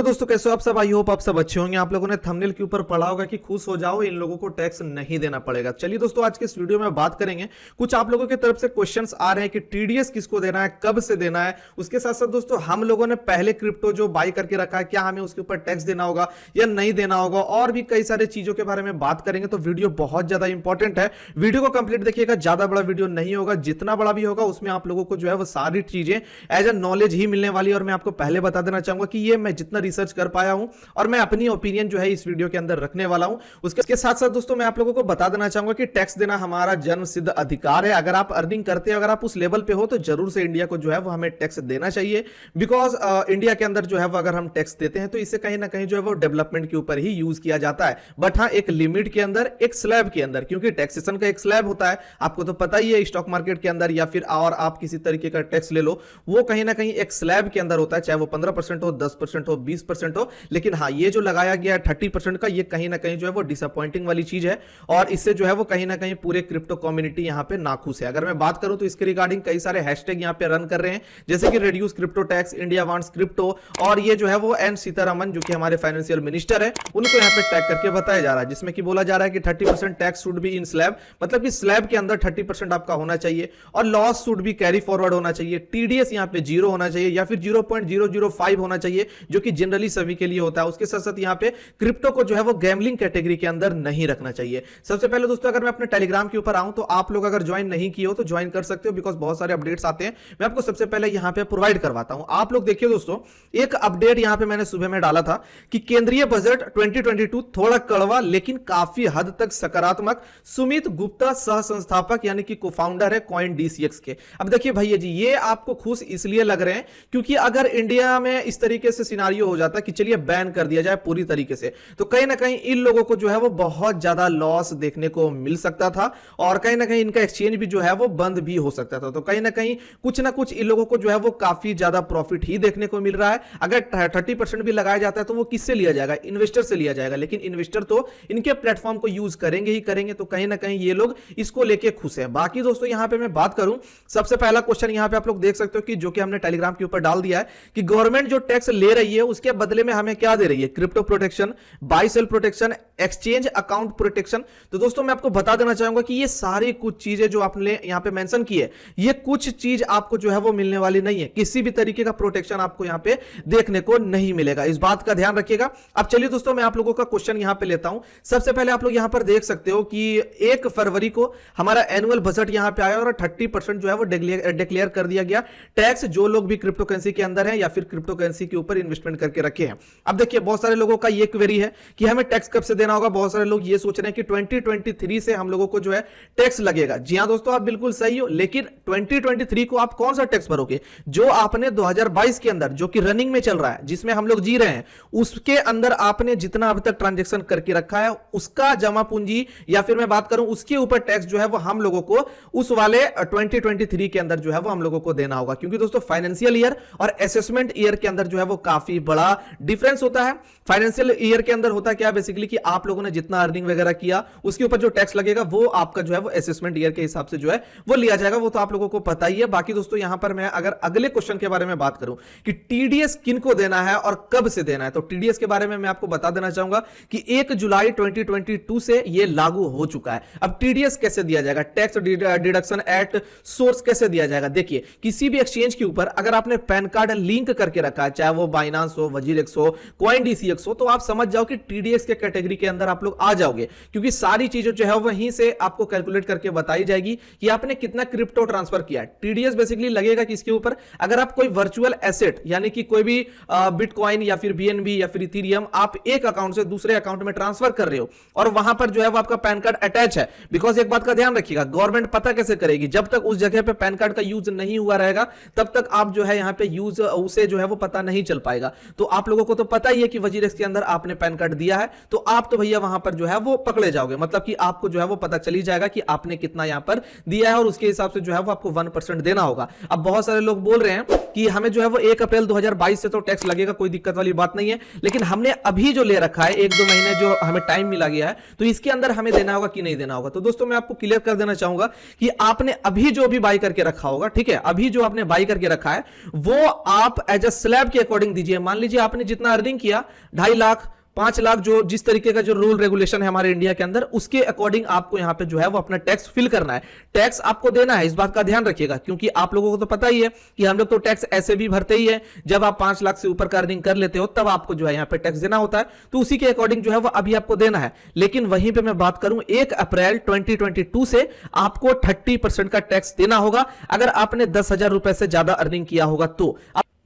Hello दोस्तों, कैसे हो आप सब। आई होप आप सब अच्छे होंगे। आप लोगों ने थंबनेल के ऊपर पढ़ा होगा कि खुश हो जाओ, इन लोगों को टैक्स नहीं देना पड़ेगा। चलिए दोस्तों, आज के इस वीडियो में बात करेंगे। कुछ आप लोगों की तरफ से क्वेश्चंस आ रहे हैं कि टीडीएस किसको देना है, कब से देना है। उसके साथ साथ दोस्तों, हम लोगों ने पहले क्रिप्टो जो बाई करके रखा है, क्या हमें उसके ऊपर टैक्स देना होगा या नहीं देना होगा, और भी कई सारी चीजों के बारे में बात करेंगे। तो वीडियो बहुत ज्यादा इंपॉर्टेंट है, वीडियो को कंप्लीट देखिएगा। ज्यादा बड़ा वीडियो नहीं होगा, जितना बड़ा भी होगा उसमें आप लोगों को जो है वो सारी चीजें एज ए नॉलेज ही मिलने वाली है। और मैं आपको पहले बता देना चाहूंगा कि ये मैं जितना रिसर्च कर पाया हूं और मैं अपनी ओपिनियन जो है इस वीडियो के अंदर रखने वाला हूं। उसके साथ साथ दोस्तों, मैं आप लोगों को बता देना चाहूंगा कि टैक्स देना हमारा जन्म सिद्ध अधिकार है। अगर आप अर्निंग करते हैं, अगर आप उस लेवल पे हो, तो जरूर से इंडिया को जो है वो हमें टैक्स देना चाहिए। बिकॉज इंडिया के अंदर जो है वो अगर हम टैक्स देते हैं तो इससे कहीं ना कहीं जो है वो डेवलपमेंट के ऊपर ही यूज किया जाता है। बट हाँ, एक लिमिट के अंदर, एक स्लैब के अंदर, क्योंकि टैक्सेशन का एक स्लैब होता है। आपको तो पता ही है, स्टॉक मार्केट के अंदर या फिर और आप किसी तरीके का टैक्स ले लो, वो कहीं ना कहीं एक स्लैब के अंदर होता है। चाहे वो 15% हो, 10% हो, 20% हो। लेकिन हाँ, ये जो लगाया गया 30% का, ये कहीं ना कहीं जो है वो डिसअपॉइंटिंग वाली चीज है। और इससे जो है वो कहीं ना कहीं पूरे क्रिप्टो कम्युनिटी यहां पे नाखुश है। अगर मैं बात करूं तो इसके रिगार्डिंग कई सारे हैशटैग यहां पे रन कर रहे हैं, जैसे कि reduce crypto tax, India wants crypto. और ये जो है वो एन सीतारमन, जो कि हमारे फाइनेंशियल मिनिस्टर है, उनको यहां पे टैग करके बताया जा रहा है, जिसमें कि बोला जा रहा है कि 30% tax should be in slab, मतलब कि स्लैब के अंदर 30% आपका होना चाहिए। और loss should be carry forward होना चाहिए। टीडीएस यहां पे 0 होना चाहिए या फिर 0.005 होना चाहिए, जो कि जनरली सभी के लिए होता है। उसके साथ साथ यहां पे क्रिप्टो को जो है वो गैम्बलिंग कैटेगरी के अंदर नहीं रखना चाहिए। सबसे पहले दोस्तों, अगर मैं अपने टेलीग्राम के ऊपर आऊं तो आप लोग अगर ज्वाइन नहीं किए हो तो ज्वाइन कर सकते हो, बिकॉज बहुत सारे अपडेट्स आते हैं। मैं आपको सबसे पहले यहां पे प्रोवाइड करवाता हूं। आप लोग देखिए दोस्तों, एक अपडेट यहां पे मैंने सुबह में डाला था कि केंद्रीय बजट 2022 थोड़ा कड़वा लेकिन काफी हद तक सकारात्मक। सुमित गुप्ता सह संस्थापक यानी कि को-फाउंडर है कॉइन डीसीएक्स के। अब देखिए भैया जी, ये आपको खुश इसलिए लग रहे हैं क्योंकि अगर इंडिया में इस तरीके से सिनारियो हो जाता कि चलिए बैन कर दिया जाए पूरी तरीके से, तो कहीं ना कहीं इन लोगों को जो है वो बहुत ज्यादा लॉस देखने को मिल सकता था। और कहीं ना कहीं इनका एक्सचेंज भी जो है वो बंद भी हो सकता था। तो कहीं ना कहीं कुछ ना कुछ इन लोगों को जो है वो काफी ज्यादा प्रॉफिट ही देखने को मिल रहा है। अगर 30% भी लगाया जाता है तो वो किससे लिया जाएगा? इन्वेस्टर से लिया जाएगा। लेकिन इन्वेस्टर तो इनके प्लेटफॉर्म को यूज करेंगे ही करेंगे। तो कहीं ना कहीं ये लोग इसको लेके खुश है। बाकी दोस्तों, यहां पे मैं बात करूं, सबसे पहला क्वेश्चन यहां पे आप लोग देख सकते हो कि जो कि हमने टेलीग्राम के ऊपर डाल दिया है कि गवर्नमेंट जो टैक्स ले रही है उसके बदले में हमें क्या दे रही है? Crypto protection, buy sell protection, exchange account protection. तो दोस्तों, मैं आपको बता देना चाहूंगा कि ये सारी कुछ चीजें जो आपने यहां पे मेंशन की है, ये कुछ चीज आपको जो है वो मिलने वाली नहीं है। किसी भी तरीके का प्रोटेक्शन आपको यहां पे देखने को नहीं मिलेगा। इस बात का ध्यान रखिएगा। अब चलिए दोस्तों, मैं आप लोगों का क्वेश्चन यहां पे लेता हूं। सबसे पहले आप लोग यहां पर देख सकते हो कि 1 फरवरी को हमारा एनुअल बजट यहां पे आया और 30% जो है वो डिक्लेयर कर दिया गया टैक्स, जो लोग भी क्रिप्टो करेंसी के अंदर है या फिर क्रिप्टो करेंसी के ऊपर इन्वेस्टमेंट करके रखे हैं। अब देखिए, बहुत सारे लोगों का ये क्वेरी है कि हमें टैक्स कब से देना होगा। बहुत सारे लोग ये सोच रहे हैं कि 2023 से हम लोगों को जो है टैक्स लगेगा। जी हां दोस्तों, आप बिल्कुल सही हो। लेकिन 2023 को आप कौन सा टैक्स भरोगे? जो आपने 2022 के अंदर, जो कि रनिंग में चल रहा है, जिसमें हम लोग जी रहे हैं, उसके अंदर आपने जितना अभी तक ट्रांजेक्शन करके रखा है उसका जमा पूंजी, या फिर मैं बात करूं उसके ऊपर टैक्स जो है वो हम लोगों को उस वाले 2023 के अंदर जो है वो हम लोगों को देना होगा। क्योंकि दोस्तों, फाइनेंशियल ईयर और असेसमेंट ईयर के अंदर जो है वो काफी बड़ा डिफरेंस होता है। फाइनेंशियल ईयर के अंदर होता क्या बेसिकली कि आप लोगों ने जितना अर्निंग वगैरह किया उसके ऊपर जो टैक्स लगेगा वो आपका जो है वो असेसमेंट ईयर के हिसाब से जो है वो लिया जाएगा। वो तो आप लोगों को पता ही है। बाकी दोस्तों, यहां पर मैं अगर अगले क्वेश्चन के बारे में बात करूं कि टीडीएस किनको देना है और कब से देना है, तो टीडीएस के बारे में मैं आपको बता देना चाहूंगा कि 1 जुलाई 2022 से यह लागू हो चुका है। अब टीडीएस कैसे दिया जाएगा? टैक्स डिडक्शन एट सोर्स कैसे दिया जाएगा? देखिए, किसी भी एक्सचेंज के ऊपर अगर आपने पैन कार्ड लिंक करके रखा है, चाहे वो बाइनांस हो, वजीरेक्स हो, कॉइन डीसीएक्स हो, तो आप समझ जाओ कि टीडीएस के कैटेगरी के अंदर आप लोग आ जाओगे। क्योंकि सारी चीजें जो है वहीं से आपको कैलकुलेट करके बताई जाएगी कि आपने कितना क्रिप्टो ट्रांसफर किया। टीडीएस बेसिकली लगेगा किसके ऊपर? अगर आप कोई वर्चुअल एसेट यानी कि कोई भी बिटकॉइन या फिर बीएनबी या फिर इथेरियम आप एक अकाउंट से दूसरे अकाउंट में ट्रांसफर कर रहे हो और वहां पर जो है वो आपका पैन कार्ड अटैच है। बिकॉज एक बात का ध्यान रखिएगा, गवर्नमेंट पता कैसे करेगी? जब तक उस जगह पे पैन कार्ड का यूज नहीं हुआ रहेगा तब तक आप जो है यहां पे यूज उसे जो है वो पता नहीं चल पाएगा। तो आप लोगों को तो पता ही है कि वजीरेक्स के अंदर आपने पैन कार्ड दिया है, तो आप तो भैया वहां पर जो है वो पकड़े जाओगे। मतलब कि आपको जो है वो पता चली जाएगा कि आपने कितना यहां पर दिया है और उसके हिसाब से जो है वो आपको 1% देना होगा। अब बहुत सारे लोग बोल रहे हैं कि हमें जो है वो 1 अप्रैल 2022 से तो टैक्स लगेगा, कोई दिक्कत वाली बात नहीं है। लेकिन हमने अभी जो ले रखा है 1-2 महीने जो हमें टाइम मिला गया है, तो इसके अंदर हमें देना होगा कि नहीं देना होगा। तो दोस्तों, मैं आपको क्लियर कर देना चाहूंगा कि आपने अभी जो भी बाई करके रखा होगा, ठीक है, अभी जो आपने बाई करके रखा है वो आप एज अ स्लैब के अकॉर्डिंग दीजिए। मान लीजिए लीजिए आपने जितना अर्निंग किया 2.5 लाख 5 लाख, जो जिस तरीके का जो रूल रेगुलेशन है हमारे इंडिया के अंदर, उसके अकॉर्डिंग आपको यहां पे जो है वो अपना टैक्स फिल करना है, टैक्स आपको देना है। इस बात का ध्यान रखिएगा, क्योंकि आप लोगों को तो पता ही है कि हम लोग तो टैक्स ऐसे भी भरते ही है, जब आप 5 लाख से ऊपर का अर्निंग कर लेते हो तब आपको जो है यहां पे टैक्स देना होता है, तो उसी के अकॉर्डिंग जो है वो अभी आपको देना है। लेकिन वहीं पे मैं बात करूं 1 अप्रैल 2022 से आपको 30% का टैक्स देना होगा, अगर आपने 10,000 रुपए से ज्यादा अर्निंग किया होगा तो।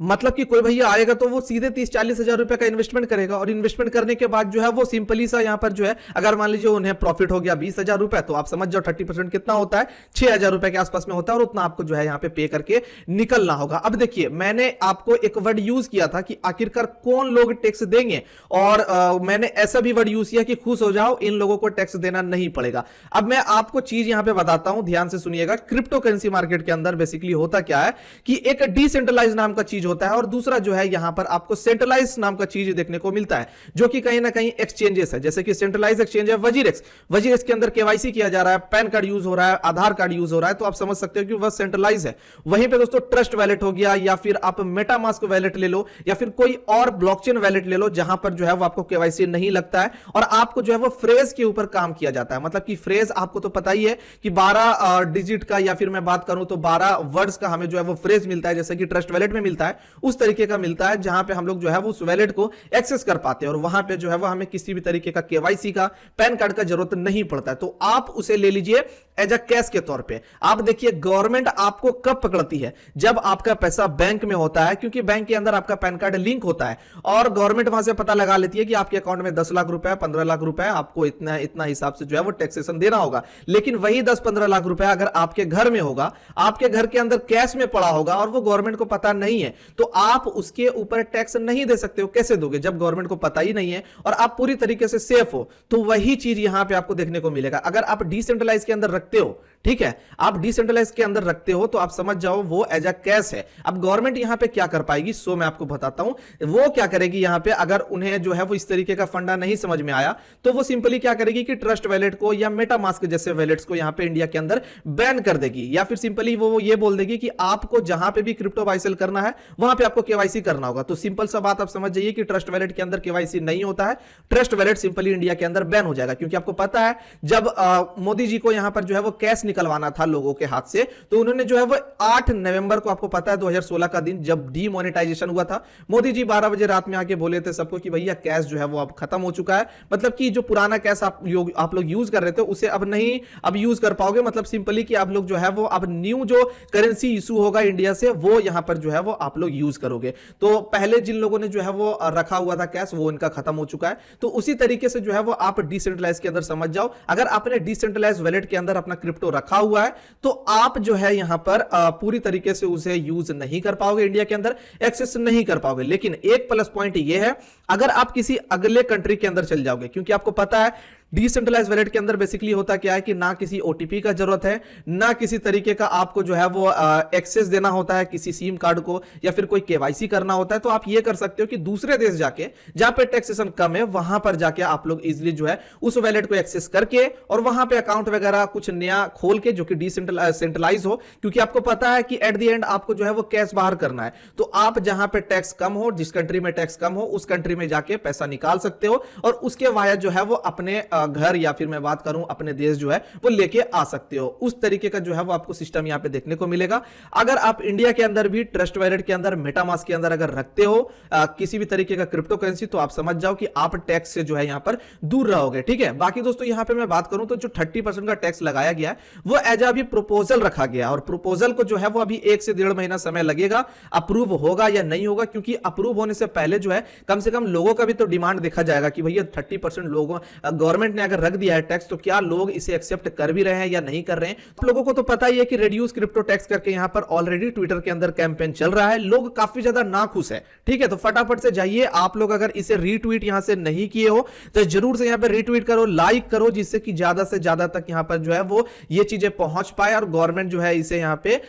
मतलब कि कोई भैया आएगा तो वो सीधे 30-40 हजार रुपए का इन्वेस्टमेंट करेगा, और इन्वेस्टमेंट करने के बाद जो है वो सिंपली सा यहां पर जो है, अगर मान लीजिए उन्हें प्रॉफिट हो गया 20,000 रुपए, तो आप समझ जाओ 30% कितना होता है, 6,000 रुपए के आसपास में होता है, और उतना आपको जो है यहां पे पे करके निकलना होगा। अब देखिए, मैंने आपको एक वर्ड यूज किया था कि आखिरकार कौन लोग टैक्स देंगे, और मैंने ऐसा भी वर्ड यूज किया कि खुश हो जाओ, इन लोगों को टैक्स देना नहीं पड़ेगा। अब मैं आपको चीज यहां पे बताता हूं, ध्यान से सुनिएगा। क्रिप्टो करेंसी मार्केट के अंदर बेसिकली होता क्या है कि एक डिसेंट्रलाइज नाम का चीज होता है, और दूसरा जो है यहां पर आपको सेंट्रलाइज नाम का चीज देखने को मिलता है, जो कि कहीं ना कहीं एक्सचेंजेस है। जैसे कि सेंट्रलाइज एक्सचेंज है वजीरेक्स, वजीरेक्स के अंदर केवाईसी किया जा रहा है, पैन कार्ड यूज हो रहा है, आधार कार्ड यूज हो रहा है, तो आप समझ सकते हो कि वह सेंट्रलाइज है। वहीं पे दोस्तों ट्रस्ट वैलेट हो गया, या फिर आप मेटामास्क वैलेट ले लो, या फिर कोई और ब्लॉकचेन वैलेट ले लो, जहां पर जो है वो आपको केवाईसी नहीं लगता है, और आपको जो है वो फ्रेज के ऊपर काम किया जाता है। मतलब कि फ्रेज आपको तो पता ही है कि 12 डिजिट का, या फिर मैं बात करूं तो 12 वर्ड्स का हमें जो है वो फ्रेज मिलता है, जैसे कि ट्रस्ट वैलेट में मिलता है, उस तरीके का मिलता है, जहां पे हम लोग जो है वो उस वैलेट को एक्सेस कर पाते हैं, और वहां पे जो है वो हमें किसी भी तरीके का केवाईसी का, पैन कार्ड का जरूरत नहीं पड़ता है। तो आप उसे ले लीजिए एज अ कैश के तौर पे। आप देखिए, गवर्नमेंट आपको कब पकड़ती है, जब आपका पैसा बैंक में होता है, क्योंकि बैंक के अंदर आपका पैन कार्ड लिंक होता है, और गवर्नमेंट वहां से पता लगा लेती है कि आपके अकाउंट में 10 लाख रुपए, 15 लाख रुपए, आपको इतना इतना हिसाब से जो है वो टैक्सेशन देना होगा। लेकिन वही 10-15 लाख रुपए अगर आपके घर में होगा, आपके घर के अंदर कैश में पड़ा होगा, और वो गवर्नमेंट को पता नहीं है, तो आप उसके ऊपर टैक्स नहीं दे सकते हो। कैसे दोगे जब गवर्नमेंट को पता ही नहीं है और आप पूरी तरीके से सेफ हो? तो वही चीज यहां पे आपको देखने को मिलेगा। अगर आप डिसेंट्रलाइज के अंदर रखते हो, ठीक है, आप डिसेंट्रलाइज के अंदर रखते हो, तो आप समझ जाओ वो एज अ कैश है। अब गवर्नमेंट यहां पे क्या कर पाएगी, सो मैं आपको बताता हूं। वो क्या करेगी यहां पे, अगर उन्हें जो है वो इस तरीके का फंडा नहीं समझ में आया, तो वो सिंपली क्या करेगी कि ट्रस्ट वैलेट को या मेटामास्क जैसे वैलेट्स को यहां पे इंडिया के अंदर बैन कर देगी, या फिर सिंपली वो ये बोल देगी कि आपको जहां पे भी क्रिप्टो बाय सेल करना है वहां पे आपको केवाईसी करना होगा। तो सिंपल सा बात आप समझ जाइए कि ट्रस्ट वैलेट के अंदर केवाईसी नहीं होता है, ट्रस्ट वैलेट सिंपली इंडिया के अंदर बैन हो जाएगा। क्योंकि आपको पता है, जब मोदी जी को यहां पर जो है वो कैश निकलवाना था लोगों के हाथ से, तो उन्होंने जो है वो 8 नवंबर को, आपको पता है 2016 का दिन जब डीमोनेटाइजेशन हुआ था, मोदी जी 12 बजे रात में आके बोले थे सबको कि भैया कैश जो है वो अब खत्म हो चुका है। मतलब कि जो पुराना कैश आप लोग यूज कर रहे थे उसे अब नहीं अब यूज कर पाओगे। मतलब सिंपली कि आप लोग जो है वो अब न्यू जो करेंसी इशू होगा इंडिया से, वो यहां पर जो है वो आप लोग यूज करोगे। तो पहले जिन लोगों ने जो है वो रखा हुआ था कैश, वो इनका खत्म हो चुका है। तो उसी तरीके से जो है वो आप डिसेंट्रलाइज के अंदर समझ जाओ, अगर आपने डिसेंट्रलाइज वैलेट के अंदर अपना क्रिप्टो रखा हुआ है, तो आप जो है यहां पर पूरी तरीके से उसे यूज नहीं कर पाओगे, इंडिया के अंदर एक्सेस नहीं कर पाओगे। लेकिन एक प्लस पॉइंट यह है, अगर आप किसी अगले कंट्री के अंदर चल जाओगे, क्योंकि आपको पता है डिसेंट्रलाइज वैलेट के अंदर बेसिकली होता क्या है कि ना किसी ओटीपी का जरूरत है, ना किसी तरीके का आपको जो है वो एक्सेस देना होता है किसी सिम कार्ड को, या फिर कोई केवाईसी करना होता है। तो आप ये कर सकते हो कि दूसरे देश जाके, जहां पे टैक्सेशन कम है, वहां पर जाके आप लोग इजीली जो है उस वैलेट को एक्सेस करके, और वहां पे अकाउंट वगैरह कुछ नया खोल के, जो कि डिसेंट्रलाइज हो। क्योंकि आपको पता है कि एट द एंड आपको जो है वो कैश बाहर करना है, तो आप जहां पे टैक्स कम हो, जिस कंट्री में टैक्स कम हो, उस कंट्री में जाके पैसा निकाल सकते हो, और उसके वाया जो है वो अपने घर, या फिर मैं बात करूं अपने देश जो है वो लेके आ सकते हो। उस तरीके का जो है वो आपको सिस्टम यहां पे देखने को मिलेगा। अगर आप इंडिया के अंदर भी ट्रस्ट वैलेट के अंदर, मेटामास्क के अंदर अगर रखते हो किसी भी तरीके का क्रिप्टो करेंसी, तो आप समझ जाओ कि आप टैक्स से जो है यहां पर दूर रहोगे। ठीक है, बाकी दोस्तों यहां पे मैं बात करूं तो जो 30% का टैक्स लगाया गया है वो एज अभी प्रपोजल रखा गया, और प्रपोजल को जो है वो अभी 1 से 1.5 महीना समय लगेगा, अप्रूव होगा या नहीं होगा। क्योंकि अप्रूव होने से पहले जो है कम से कम लोगों का भी तो डिमांड देखा जाएगा कि भैया 30% लोगों, गवर्नमेंट ने अगर रख दिया है टैक्स, तो क्या लोग इसे एक्सेप्ट कर भी रहे हैं या नहीं कर रहे हैं। तो लोगों को तो पता ही है कि रिड्यूस क्रिप्टो टैक्स करके यहां पर ऑलरेडी ट्विटर के अंदर कैंपेन चल रहा है, लोग काफी ज्यादा नाखुश है। ठीक है, तो फटाफट से जाइए, आप लोग अगर इसे रीट्वीट यहां से नहीं किए हो तो जरूर से यहां पर रीट्वीट करो, लाइक करो, जिससे कि ज्यादा से ज्यादा तक यहां पर जो है वो ये चीजें पहुंच पाए, और गवर्नमेंट जो है इसे यहां पे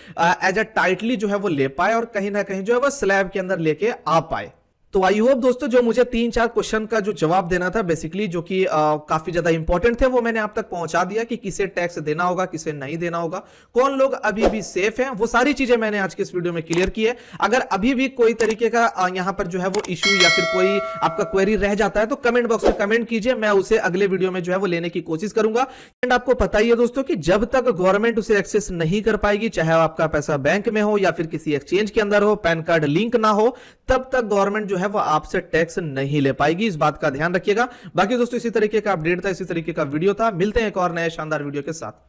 एज अ टाइटली जो है वो ले पाए, और कहीं ना कहीं जो है वो स्लैब के अंदर लेके आ पाए। तो आई होप दोस्तों जो मुझे 3-4 क्वेश्चन का जो जवाब देना था बेसिकली, जो कि काफी ज्यादा इंपॉर्टेंट थे, वो मैंने आप तक पहुंचा दिया कि किसे टैक्स देना होगा, किसे नहीं देना होगा, कौन लोग अभी भी सेफ हैं, वो सारी चीजें मैंने आज के इस वीडियो में क्लियर की है। अगर अभी भी कोई तरीके का यहां पर जो है वो इशू या फिर कोई आपका क्वेरी रह जाता है तो कमेंट बॉक्स में कमेंट कीजिए, मैं उसे अगले वीडियो में जो है वो लेने की कोशिश करूंगा। एंड आपको पता ही है दोस्तों कि जब तक गवर्नमेंट उसे एक्सेस नहीं कर पाएगी, चाहे आपका पैसा बैंक में हो या फिर किसी एक्सचेंज के अंदर हो, पैन कार्ड लिंक ना हो, तब तक गवर्नमेंट जो है वो आपसे टैक्स नहीं ले पाएगी। इस बात का ध्यान रखिएगा। बाकी दोस्तों इसी तरीके का अपडेट था, इसी तरीके का वीडियो था। मिलते हैं एक और नए शानदार वीडियो के साथ।